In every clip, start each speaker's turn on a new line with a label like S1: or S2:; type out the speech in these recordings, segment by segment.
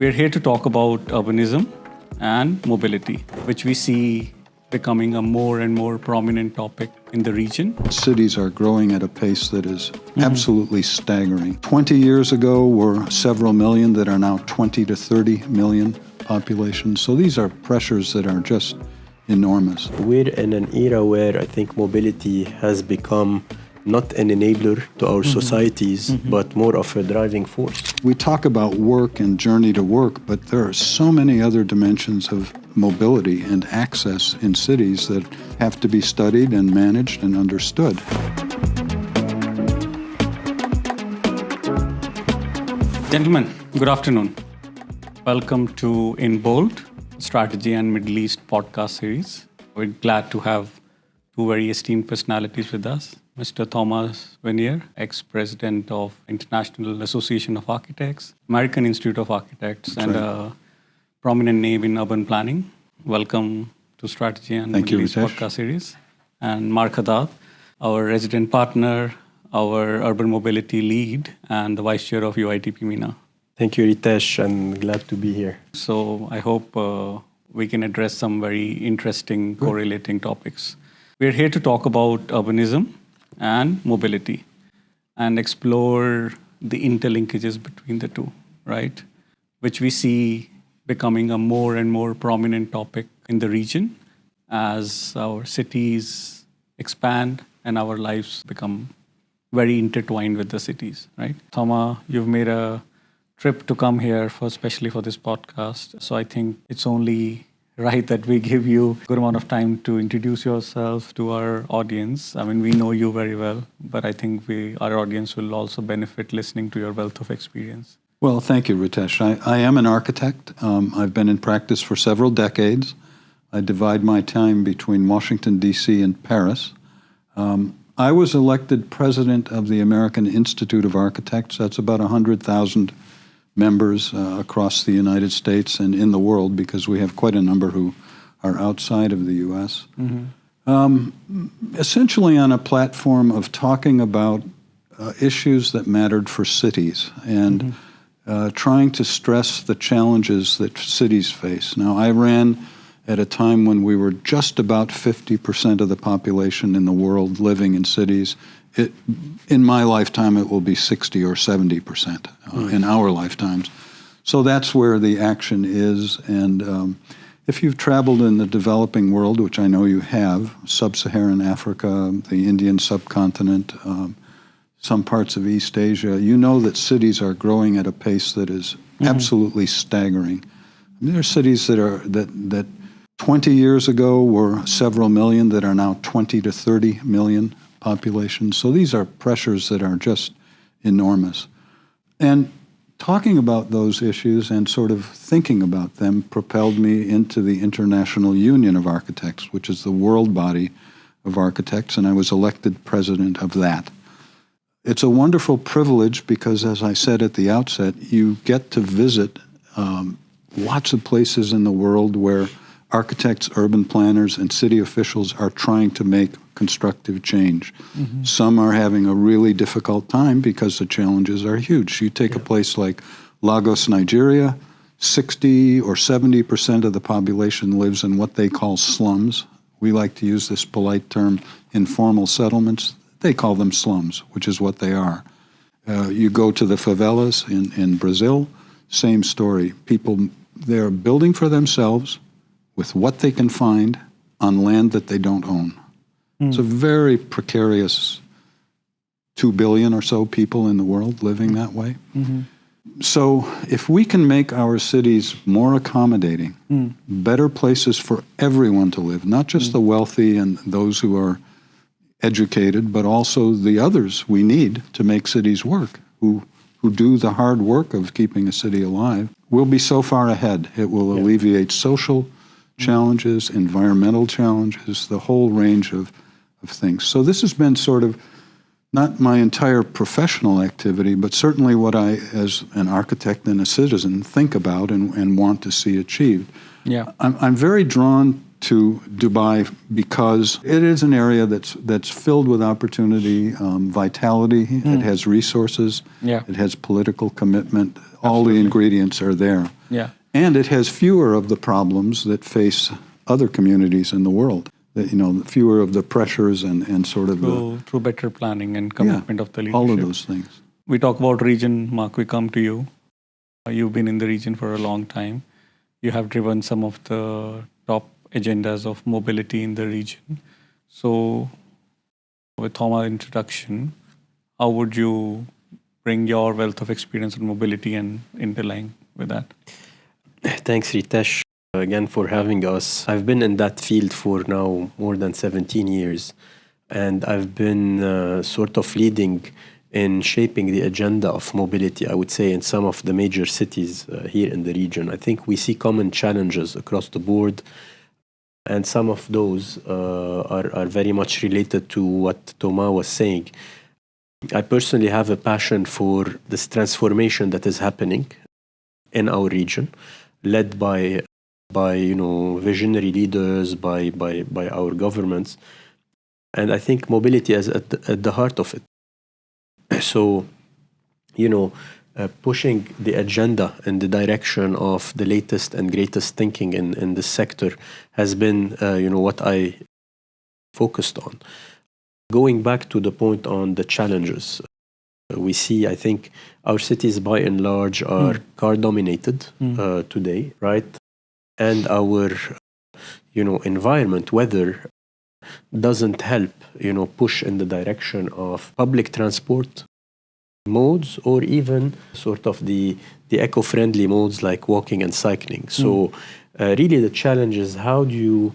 S1: We're here to talk about urbanism and mobility, which we see becoming a more and more prominent topic in the region.
S2: Cities are growing at a pace that is absolutely staggering. 20 years ago were several million that are now 20 to 30 million population. So these are pressures that are just enormous.
S3: We're in an era where I think mobility has become not an enabler to our societies, but more of a driving force.
S2: We talk about work and journey to work, but there are so many other dimensions of mobility and access in cities that have to be studied and managed and understood.
S1: Gentlemen, good afternoon. Welcome to Inbold, Strategy and Middle East podcast series. We're glad to have two very esteemed personalities with us. Mr. Thomas Vonier, ex-president of International Association of Architects, American Institute of Architects, and a prominent name in urban planning. Welcome to Strategy and Middle East podcast series. And Mark Haddad, our resident partner, our urban mobility lead, and the vice chair of UITP MENA.
S3: Thank you, Ritesh. I'm glad to be here.
S1: So I hope we can address some very interesting correlating topics. We're here to talk about urbanism and mobility and explore the interlinkages between the two, right? Which we see becoming a more and more prominent topic in the region as our cities expand and our lives become very intertwined with the cities, right? Thoma, you've made a trip to come here especially for this podcast. So I think it's only right that we give you a good amount of time to introduce yourself to our audience. I mean, we know you very well, but I think our audience will also benefit listening to your wealth of experience.
S2: Well, thank you, Ritesh. I am an architect. I've been in practice for several decades. I divide my time between Washington, D.C. and Paris. I was elected president of the American Institute of Architects. That's about 100,000 members across the United States and in the world, because we have quite a number who are outside of the U.S. Essentially on a platform of talking about issues that mattered for cities and trying to stress the challenges that cities face. Now, I ran at a time when we were just about 50% of the population in the world living in cities. In my lifetime, it will be 60 or 70% in our lifetimes. So that's where the action is. And if you've traveled in the developing world, which I know you have, sub-Saharan Africa, the Indian subcontinent, some parts of East Asia, you know that cities are growing at a pace that is absolutely staggering. I mean, there are cities that 20 years ago were several million that are now 20 to 30 million population. So these are pressures that are just enormous. And talking about those issues and sort of thinking about them propelled me into the International Union of Architects, which is the world body of architects, and I was elected president of that. It's a wonderful privilege because, as I said at the outset, you get to visit lots of places in the world where architects, urban planners, and city officials are trying to make constructive change. Some are having a really difficult time because the challenges are huge. You take a place like Lagos, Nigeria, 60 or 70% of the population lives in what they call slums. We like to use this polite term, informal settlements. They call them slums, which is what they are. You go to the favelas in Brazil, same story. People, they're building for themselves with what they can find on land that they don't own. It's a very precarious 2 billion or so people in the world living that way. So if we can make our cities more accommodating, better places for everyone to live, not just the wealthy and those who are educated, but also the others we need to make cities work, who do the hard work of keeping a city alive, we'll be so far ahead. It will alleviate social challenges, environmental challenges, the whole range of things. So this has been sort of not my entire professional activity, but certainly what I, as an architect and a citizen, think about and want to see achieved. I'm very drawn to Dubai because it is an area that's filled with opportunity, vitality. It has resources. It has political commitment. All the ingredients are there.
S1: Yeah.
S2: And it has fewer of the problems that face other communities in the world. Fewer of the pressures and sort of
S1: through better planning and commitment of the leadership.
S2: all of those things.
S1: We talk about region. Mark, we come to you. You've been in the region for a long time. You have driven some of the top agendas of mobility in the region. So, with Thomas' introduction, how would you bring your wealth of experience on mobility and interline with that?
S3: Thanks, Ritesh, again for having us. I've been in that field for now more than 17 years, and I've been sort of leading in shaping the agenda of mobility, I would say, in some of the major cities here in the region. I think we see common challenges across the board, and some of those are very much related to what Thomas was saying. I personally have a passion for this transformation that is happening in our region, led by visionary leaders, by our governments, and I think mobility is at the heart of it. So, pushing the agenda in the direction of the latest and greatest thinking in this sector has been, what I focused on. Going back to the point on the challenges, we see, I think, our cities by and large are car-dominated today, right? And our, environment, weather, doesn't help, push in the direction of public transport modes or even sort of the eco-friendly modes like walking and cycling. So really the challenge is how do you,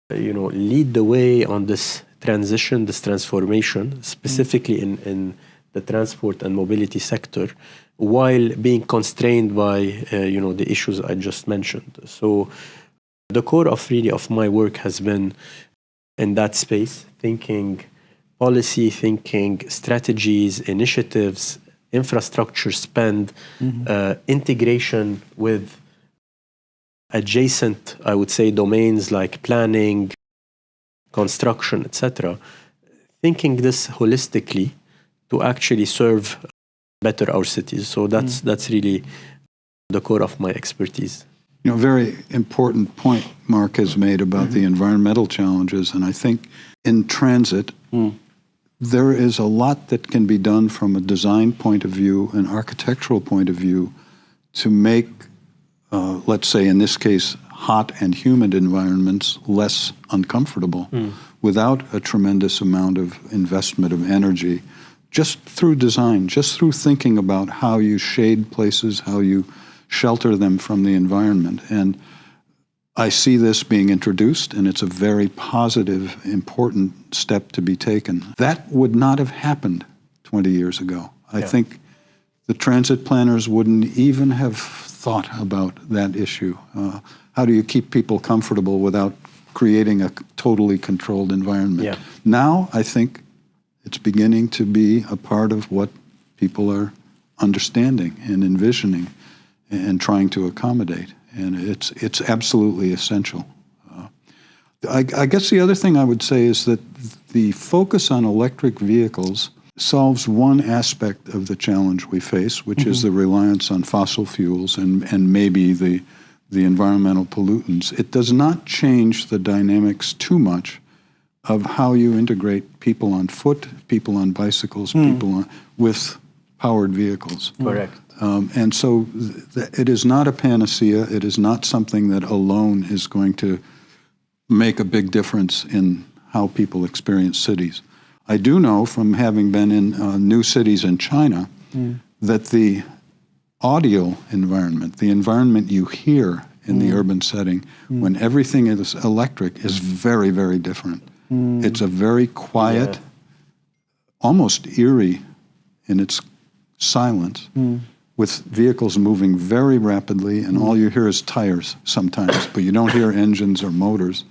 S3: lead the way on this transition, this transformation, specifically in the transport and mobility sector, while being constrained by, the issues I just mentioned. So the core of my work has been in that space, thinking policy, thinking strategies, initiatives, infrastructure spend, integration with adjacent, I would say, domains like planning, construction, etc. Thinking this holistically to actually serve better our cities. So that's really the core of my expertise.
S2: Very important point Mark has made about the environmental challenges. And I think in transit, there is a lot that can be done from a design point of view, an architectural point of view, to make, let's say in this case, hot and humid environments less uncomfortable without a tremendous amount of investment of energy, just through design, just through thinking about how you shade places, how you shelter them from the environment. And I see this being introduced, and it's a very positive, important step to be taken. That would not have happened 20 years ago. I think the transit planners wouldn't even have thought about that issue. How do you keep people comfortable without creating a totally controlled environment?
S3: Yeah.
S2: Now, I think it's beginning to be a part of what people are understanding and envisioning and trying to accommodate. And it's absolutely essential. I guess the other thing I would say is that the focus on electric vehicles solves one aspect of the challenge we face, which is the reliance on fossil fuels and maybe the environmental pollutants. It does not change the dynamics too much of how you integrate people on foot, people on bicycles, people with powered vehicles.
S3: Correct.
S2: And so it is not a panacea. It is not something that alone is going to make a big difference in how people experience cities. I do know from having been in new cities in China that the audio environment, the environment you hear in the urban setting, when everything is electric, is very, very different. It's a very quiet, almost eerie in its silence, with vehicles moving very rapidly, and all you hear is tires sometimes, but you don't hear engines or motors.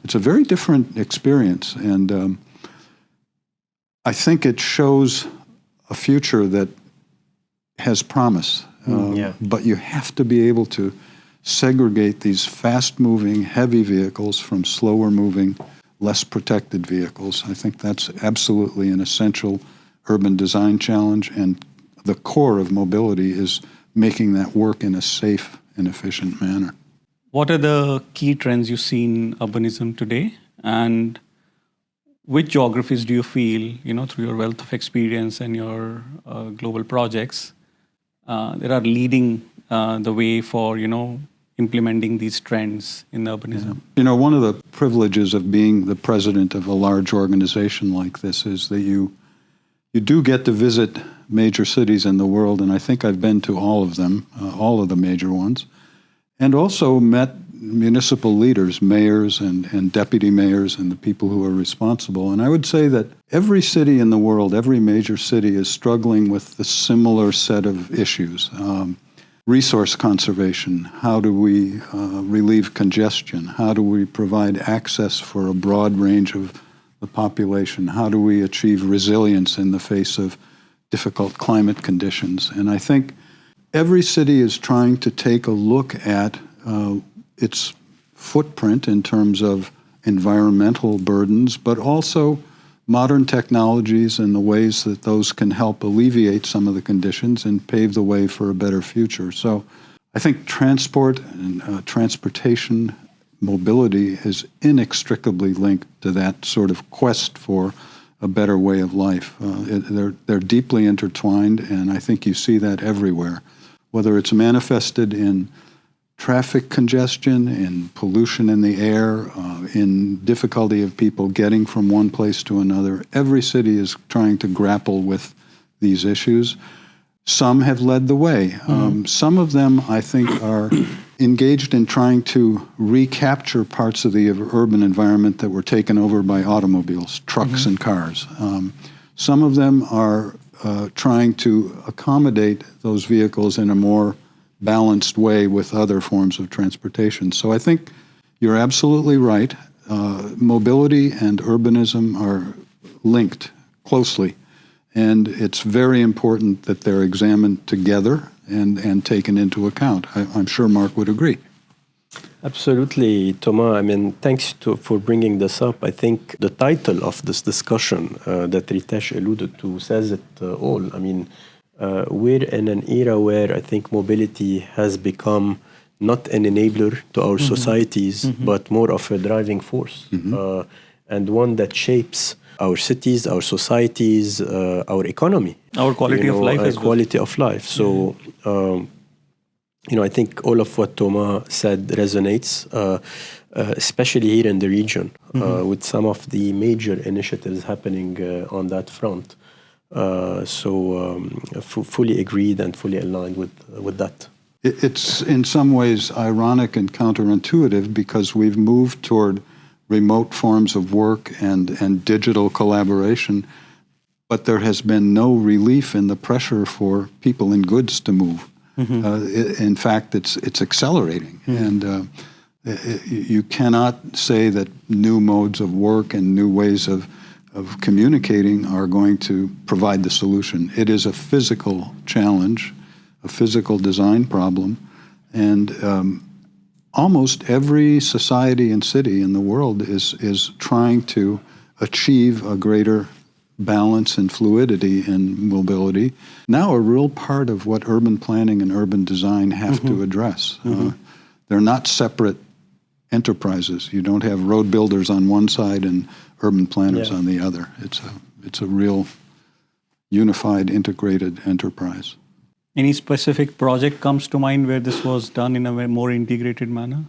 S2: It's a very different experience, and I think it shows a future that has promise. But you have to be able to segregate these fast-moving, heavy vehicles from slower-moving, less protected vehicles. I think that's absolutely an essential urban design challenge, and the core of mobility is making that work in a safe and efficient manner.
S1: What are the key trends you see in urbanism today, and which geographies do you feel, through your wealth of experience and your global projects, that are leading the way for, implementing these trends in urbanism?
S2: One of the privileges of being the president of a large organization like this is that you do get to visit major cities in the world, and I think I've been to all of them, all of the major ones, and also met municipal leaders, mayors and deputy mayors and the people who are responsible. And I would say that every city in the world, every major city is struggling with the similar set of issues. Resource conservation, how do we relieve congestion? How do we provide access for a broad range of the population? How do we achieve resilience in the face of difficult climate conditions? And I think every city is trying to take a look at its footprint in terms of environmental burdens, but also modern technologies and the ways that those can help alleviate some of the conditions and pave the way for a better future. So I think transport and transportation mobility is inextricably linked to that sort of quest for a better way of life. They're deeply intertwined, and I think you see that everywhere, whether it's manifested in traffic congestion, in pollution in the air, in difficulty of people getting from one place to another. Every city is trying to grapple with these issues. Some have led the way. Some of them, I think, are engaged in trying to recapture parts of the urban environment that were taken over by automobiles, trucks and cars. Some of them are trying to accommodate those vehicles in a more balanced way with other forms of transportation. So I think you're absolutely right. Mobility and urbanism are linked closely, and it's very important that they're examined together and taken into account. I'm sure Mark would agree.
S3: Absolutely, Thomas. I mean, thanks for bringing this up. I think the title of this discussion that Ritesh alluded to says it all. I mean, we're in an era where I think mobility has become not an enabler to our societies, but more of a driving force, and one that shapes our cities, our societies, our economy,
S1: our quality of life as well.
S3: Quality of life. So, I think all of what Thomas said resonates, especially here in the region, with some of the major initiatives happening on that front. Fully agreed and fully aligned with that.
S2: It's in some ways ironic and counterintuitive because we've moved toward remote forms of work and digital collaboration, but there has been no relief in the pressure for people and goods to move. In fact, it's accelerating, and you cannot say that new modes of work and new ways of communicating are going to provide the solution. It is a physical challenge, a physical design problem, and almost every society and city in the world is trying to achieve a greater balance and fluidity in mobility. Now a real part of what urban planning and urban design have to address. They're not separate enterprises. You don't have road builders on one side and urban planners on the other. It's a real unified, integrated enterprise.
S1: Any specific project comes to mind where this was done in a more integrated manner?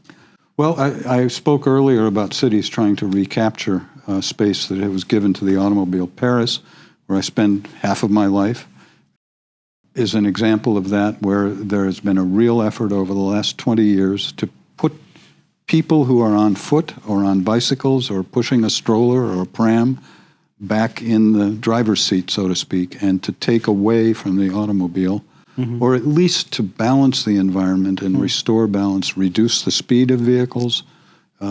S2: Well, I spoke earlier about cities trying to recapture space that was given to the automobile. Paris, where I spend half of my life, is an example of that, where there has been a real effort over the last 20 years to put people who are on foot or on bicycles or pushing a stroller or a pram back in the driver's seat, so to speak, and to take away from the automobile, or at least to balance the environment and restore balance, reduce the speed of vehicles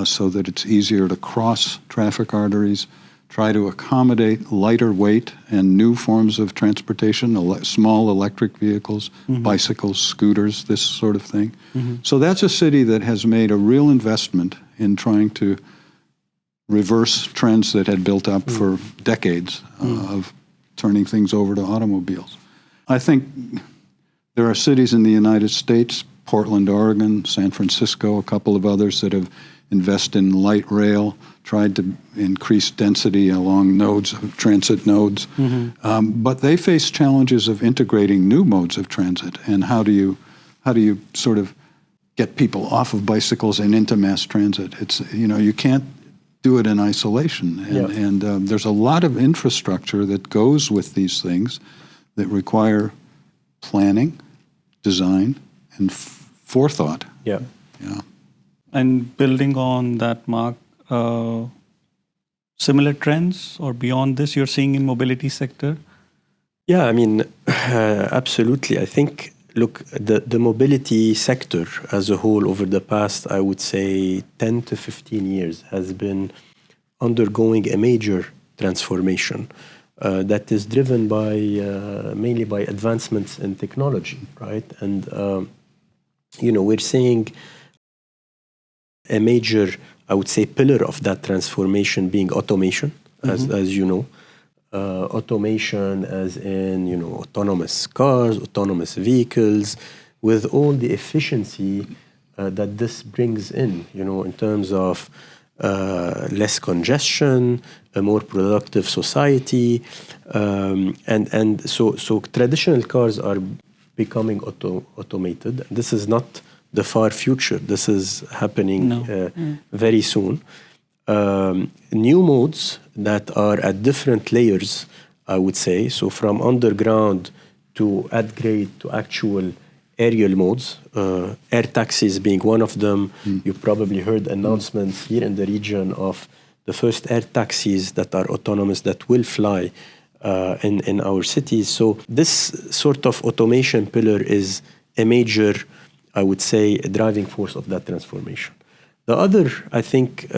S2: so that it's easier to cross traffic arteries, try to accommodate lighter weight and new forms of transportation, small electric vehicles, bicycles, scooters, this sort of thing. So that's a city that has made a real investment in trying to reverse trends that had built up for decades of turning things over to automobiles. I think there are cities in the United States, Portland, Oregon, San Francisco, a couple of others that have invested in light rail, tried to increase density along nodes, transit nodes. But they face challenges of integrating new modes of transit. And how do you sort of get people off of bicycles and into mass transit? It's, you can't do it in isolation. And there's a lot of infrastructure that goes with these things that require planning, design, and forethought.
S3: Yeah.
S1: And building on that, Mark, similar trends or beyond this you're seeing in mobility sector?
S3: Yeah, I mean, absolutely. I think, look, the mobility sector as a whole over the past, I would say, 10 to 15 years has been undergoing a major transformation that is driven by mainly by advancements in technology, right? And, we're seeing a major, I would say, pillar of that transformation being automation, as you know. Automation as in, autonomous cars, autonomous vehicles, with all the efficiency that this brings in terms of less congestion, a more productive society. And so traditional cars are becoming automated. This is not the far future. This is happening very soon. New modes that are at different layers, I would say. So from underground to at grade to actual aerial modes, air taxis being one of them. You probably heard announcements here in the region of the first air taxis that are autonomous that will fly in our cities. So this sort of automation pillar is a major, I would say, a driving force of that transformation. The other, I think,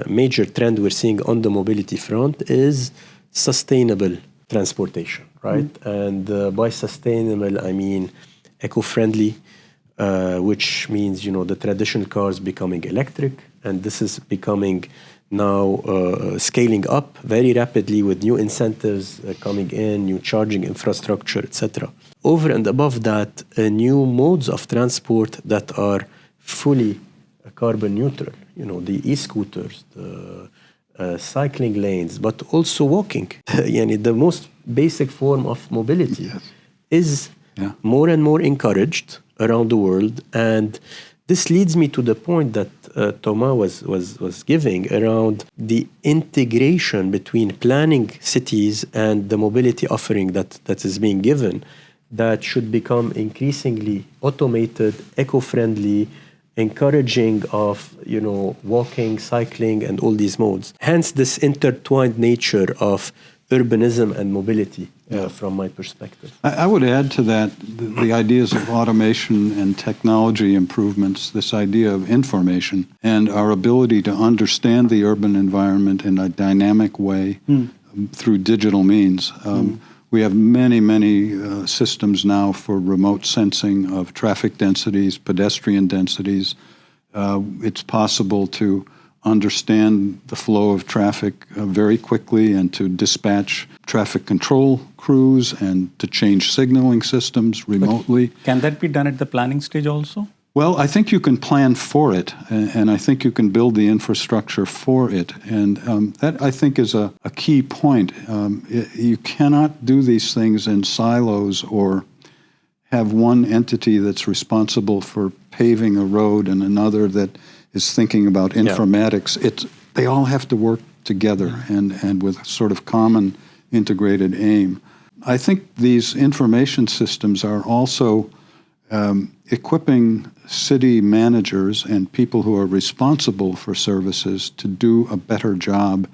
S3: major trend we're seeing on the mobility front is sustainable transportation, right? And by sustainable, I mean eco-friendly, which means, the traditional cars becoming electric, and this is becoming now scaling up very rapidly with new incentives coming in, new charging infrastructure, etc. Over and above that, new modes of transport that are fully carbon neutral, the e-scooters, the cycling lanes, but also walking. The most basic form of mobility is more and more encouraged around the world. And this leads me to the point that Thomas was giving around the integration between planning cities and the mobility offering that is being given, that should become increasingly automated, eco-friendly, encouraging of, walking, cycling, and all these modes. Hence this intertwined nature of urbanism and mobility, from my perspective.
S2: I would add to that the ideas of automation and technology improvements, this idea of information, and our ability to understand the urban environment in a dynamic way through digital means. We have many systems now for remote sensing of traffic densities, pedestrian densities. It's possible to understand the flow of traffic very quickly and to dispatch traffic control crews and to change signaling systems remotely.
S1: But can that be done at the planning stage also?
S2: Well, I think you can plan for it, and I think you can build the infrastructure for it. And that, I think, is a key point. You cannot do these things in silos or have one entity that's responsible for paving a road and another that is thinking about informatics. They all have to work together and with sort of common integrated aim. I think these information systems are also equipping city managers and people who are responsible for services to do a better job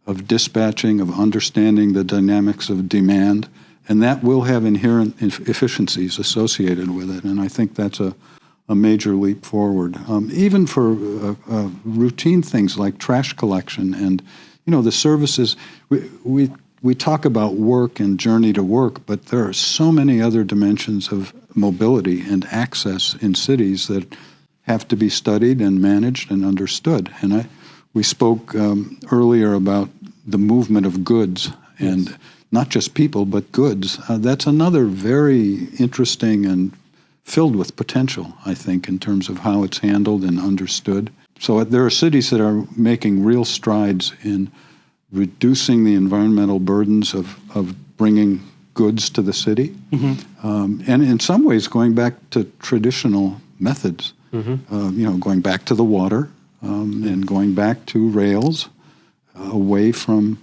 S2: of dispatching, of understanding the dynamics of demand, and that will have inherent efficiencies associated with it. And I think that's a major leap forward. Even for routine things like trash collection and, the services, we talk about work and journey to work, but there are so many other dimensions of mobility and access in cities that have to be studied and managed and understood. And we spoke earlier about the movement of goods, and not just people, but goods. That's another very interesting and filled with potential, I think, in terms of how it's handled and understood. So there are cities that are making real strides in reducing the environmental burdens of bringing goods to the city, and in some ways going back to traditional methods, going back to the water and going back to rails, away from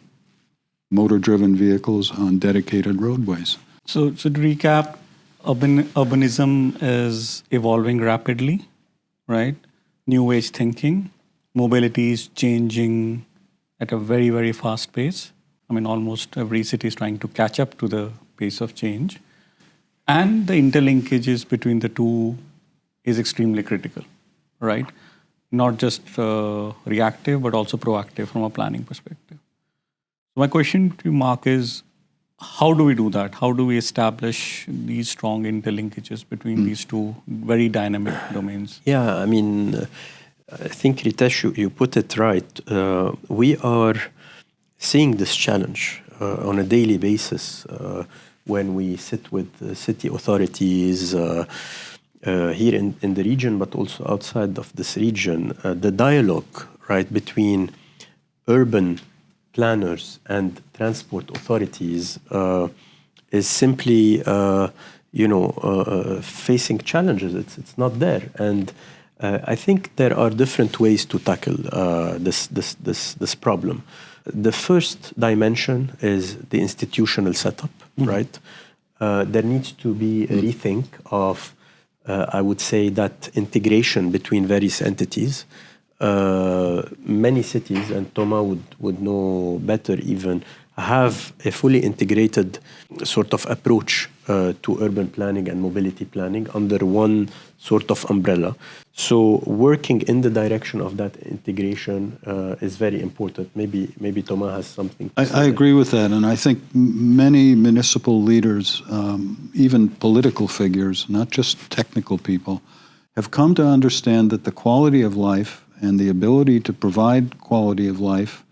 S2: motor-driven vehicles on dedicated roadways.
S1: So to recap, urbanism is evolving rapidly, right? New age thinking, mobility is changing at a very, very fast pace. I mean, almost every city is trying to catch up to the pace of change. And the interlinkages between the two is extremely critical, right? Not just reactive, but also proactive from a planning perspective. So my question to you, Mark, is how do we do that? How do we establish these strong interlinkages between these two very dynamic domains?
S3: Yeah, I mean, I think, Ritesh, you put it right. We are seeing this challenge on a daily basis when we sit with city authorities here in the region, but also outside of this region. The dialogue, right, between urban planners and transport authorities is simply, facing challenges. It's not there, and I think there are different ways to tackle this problem. The first dimension is the institutional setup, right? There needs to be a rethink of, I would say, that integration between various entities. Many cities, and Thomas would know better even, have a fully integrated sort of approach to urban planning and mobility planning under one sort of umbrella. So working in the direction of that integration is very important. Maybe Thomas has something to say.
S2: I agree with that, and I think many municipal leaders, even political figures, not just technical people, have come to understand that the quality of life and the ability to provide quality of life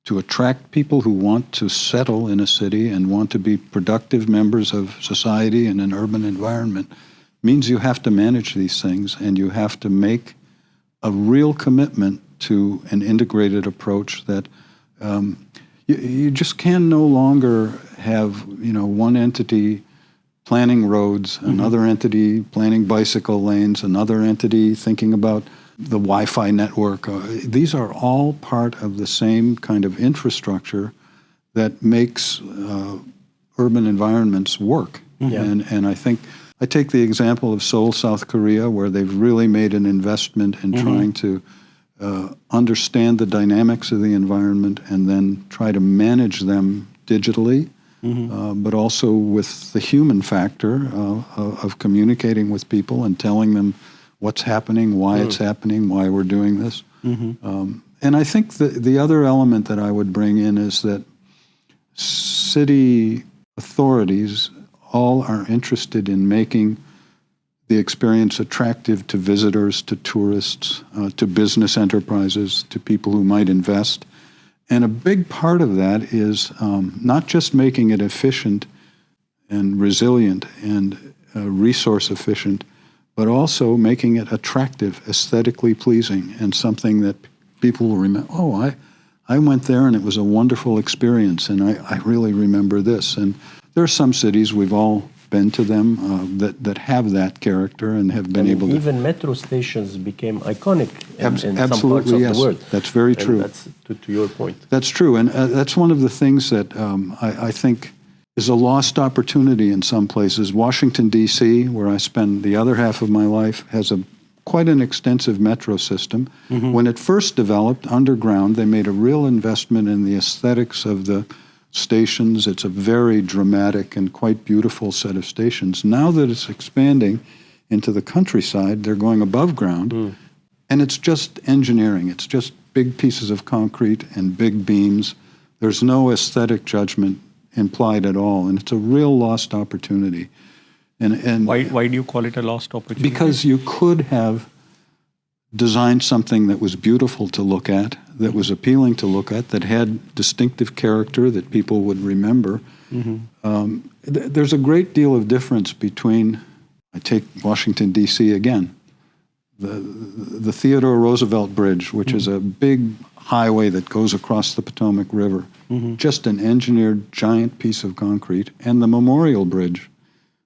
S2: to attract people who want to settle in a city and want to be productive members of society in an urban environment means you have to manage these things, and you have to make a real commitment to an integrated approach that you just can no longer have one entity planning roads, another entity planning bicycle lanes, another entity thinking about the Wi-Fi network. These are all part of the same kind of infrastructure that makes urban environments work. And I think I take the example of Seoul, South Korea, where they've really made an investment in trying to understand the dynamics of the environment and then try to manage them digitally, but also with the human factor of communicating with people and telling them what's happening, why it's happening, why we're doing this. And I think the other element that I would bring in is that city authorities all are interested in making the experience attractive to visitors, to tourists, to business enterprises, to people who might invest. And a big part of that is not just making it efficient and resilient and resource efficient, but also making it attractive, aesthetically pleasing, and something that people will remember. Oh, I went there and it was a wonderful experience, and I really remember this. And there are some cities, we've all been to them, that have that character and have been able to...
S3: Even metro stations became iconic in some parts
S2: Absolutely,
S3: of
S2: yes.
S3: the world.
S2: That's very true.
S3: And that's to your point.
S2: That's true, and that's one of the things that I think is a lost opportunity in some places. Washington, D.C., where I spend the other half of my life, has quite an extensive metro system. When it first developed underground, they made a real investment in the aesthetics of the stations. It's a very dramatic and quite beautiful set of stations. Now that it's expanding into the countryside, they're going above ground, and it's just engineering. It's just big pieces of concrete and big beams. There's no aesthetic judgment implied at all, and it's a real lost opportunity. And
S1: Why do you call it a lost opportunity?
S2: because you could have designed something that was beautiful to look at, that was appealing to look at, that had distinctive character that people would remember. There's a great deal of difference between I take Washington, D.C. again. The Theodore Roosevelt Bridge, which is a big highway that goes across the Potomac River, just an engineered giant piece of concrete, and the Memorial Bridge,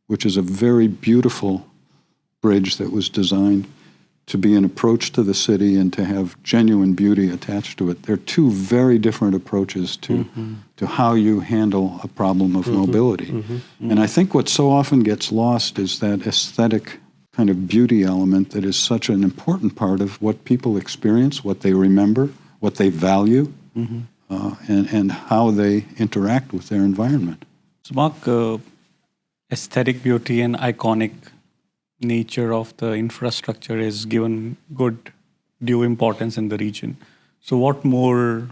S2: which is a very beautiful bridge that was designed to be an approach to the city and to have genuine beauty attached to it. They're two very different approaches to how you handle a problem of mobility. And I think what so often gets lost is that aesthetic kind of beauty element that is such an important part of what people experience, what they remember, what they value, and how they interact with their environment.
S1: So Mark, aesthetic beauty and iconic nature of the infrastructure is given good due importance in the region. So what more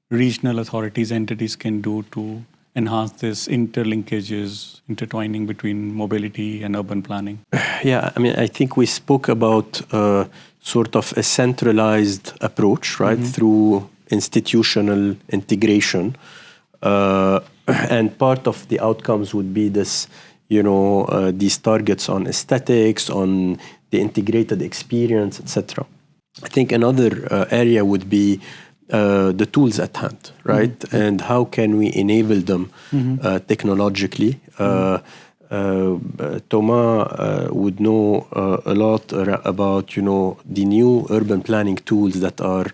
S1: regional authorities, entities can do to enhance this interlinkages, intertwining between mobility and urban planning?
S3: Yeah, I mean, I think we spoke about sort of a centralized approach, right, through institutional integration. And part of the outcomes would be this, these targets on aesthetics, on the integrated experience, etc. I think another area would be the tools at hand, right? And how can we enable them technologically? Thomas would know a lot about, the new urban planning tools that are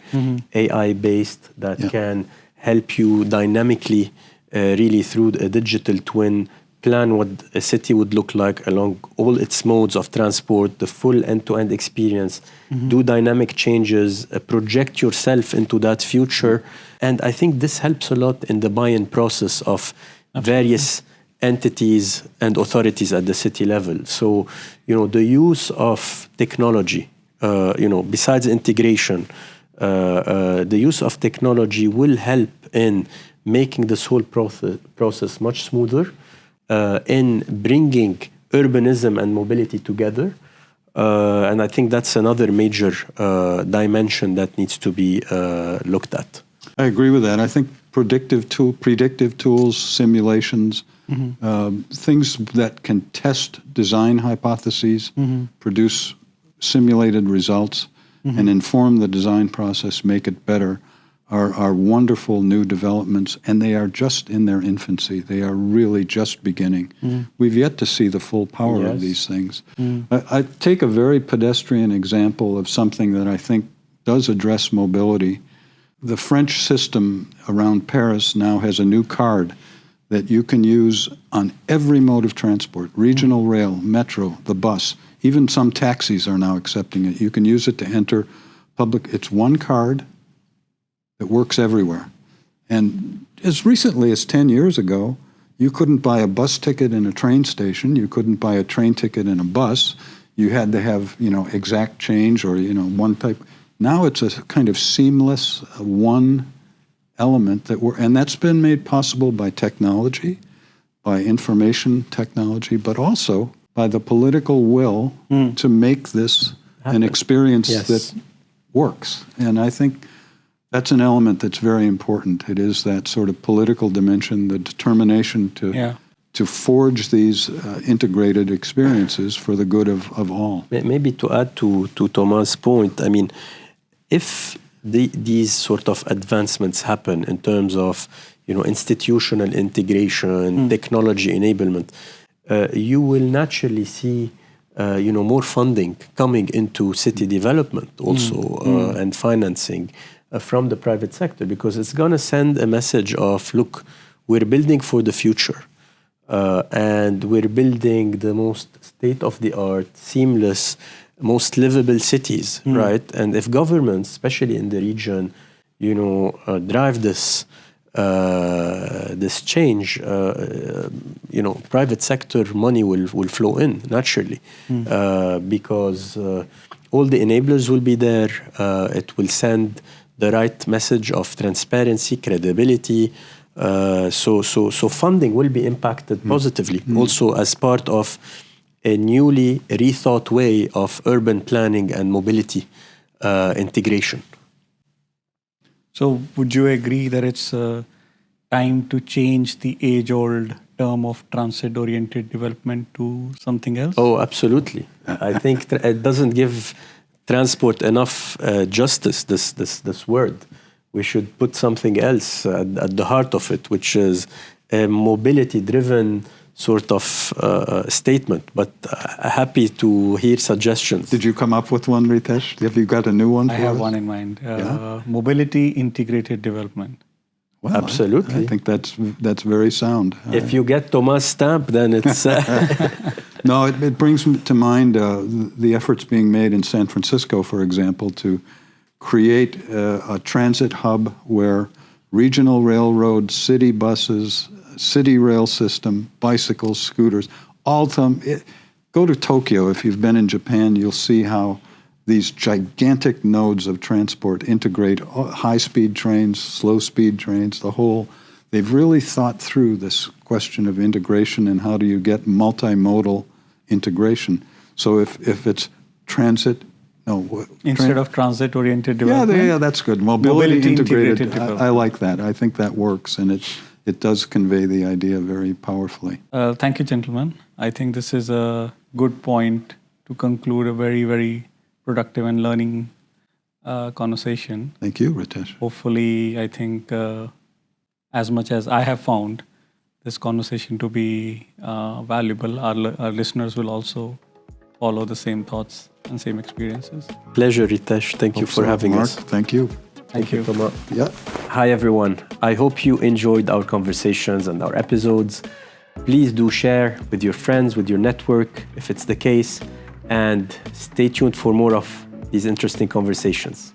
S3: AI-based, that can help you dynamically, really through a digital twin, plan what a city would look like along all its modes of transport, the full end-to-end experience, do dynamic changes, project yourself into that future. And I think this helps a lot in the buy-in process of various entities and authorities at the city level. So, the use of technology, besides integration, the use of technology will help in making this whole process much smoother, in bringing urbanism and mobility together. And I think that's another major dimension that needs to be looked at.
S2: I agree with that. I think predictive tools, simulations, things that can test design hypotheses, produce simulated results, and inform the design process, make it better, are wonderful new developments, and they are just in their infancy. They are really just beginning. We've yet to see the full power of these things. I take a very pedestrian example of something that I think does address mobility. The French system around Paris now has a new card that you can use on every mode of transport, regional rail, metro, the bus. Even some taxis are now accepting it. You can use it to enter public. It's one card. It works everywhere. And as recently as 10 years ago, you couldn't buy a bus ticket in a train station. You couldn't buy a train ticket in a bus. You had to have, exact change or, one type. Now it's a kind of seamless one element and that's been made possible by technology, by information technology, but also by the political will to make this an experience that works. And I think that's an element that's very important. It is that sort of political dimension, the determination to forge these integrated experiences for the good of all.
S3: Maybe to add to Thomas' point, I mean, if these sort of advancements happen in terms of, institutional integration, technology enablement, you will naturally see, more funding coming into city development also and financing from the private sector, because it's going to send a message of, look, we're building for the future, and we're building the most state-of-the-art, seamless, most livable cities, right? And if governments, especially in the region, drive this change, private sector money will flow in naturally, because all the enablers will be there. It will send the right message of transparency, credibility. So funding will be impacted positively, also as part of a newly rethought way of urban planning and mobility integration.
S1: So would you agree that it's time to change the age-old term of transit-oriented development to something else?
S3: Oh, absolutely. I think it doesn't give transport enough justice, this word. We should put something else at the heart of it, which is a mobility-driven sort of statement. But happy to hear suggestions.
S2: Did you come up with one, Ritesh? Have you got a new one?
S1: I
S2: for
S1: have
S2: us?
S1: one in mind.
S2: Yeah?
S1: Mobility integrated development.
S2: Well,
S3: Absolutely.
S2: I think that's very sound.
S3: If you get Thomas' stamp, then it's...
S2: No, it brings to mind the efforts being made in San Francisco, for example, to create a transit hub where regional railroads, city buses, city rail system, bicycles, scooters, all of them. Go to Tokyo. If you've been in Japan, you'll see how these gigantic nodes of transport integrate high-speed trains, slow-speed trains, the whole. They've really thought through this question of integration and how do you get multimodal integration. So if it's transit,
S1: Instead of transit-oriented development?
S2: Yeah, that's good. Mobility integrated.
S1: development.
S2: I like that. I think that works, and it does convey the idea very powerfully.
S1: Thank you, gentlemen. I think this is a good point to conclude a very, very productive and learning conversation.
S2: Thank you, Ritesh.
S1: Hopefully, I think as much as I have found this conversation to be valuable, our listeners will also follow the same thoughts and same experiences.
S3: Pleasure, Ritesh. Thank you for having
S2: Mark,
S3: us.
S2: Thank you.
S1: Thank you.
S3: Thomas.
S2: Yeah.
S3: Hi, everyone. I hope you enjoyed our conversations and our episodes. Please do share with your friends, with your network, if it's the case, and stay tuned for more of these interesting conversations.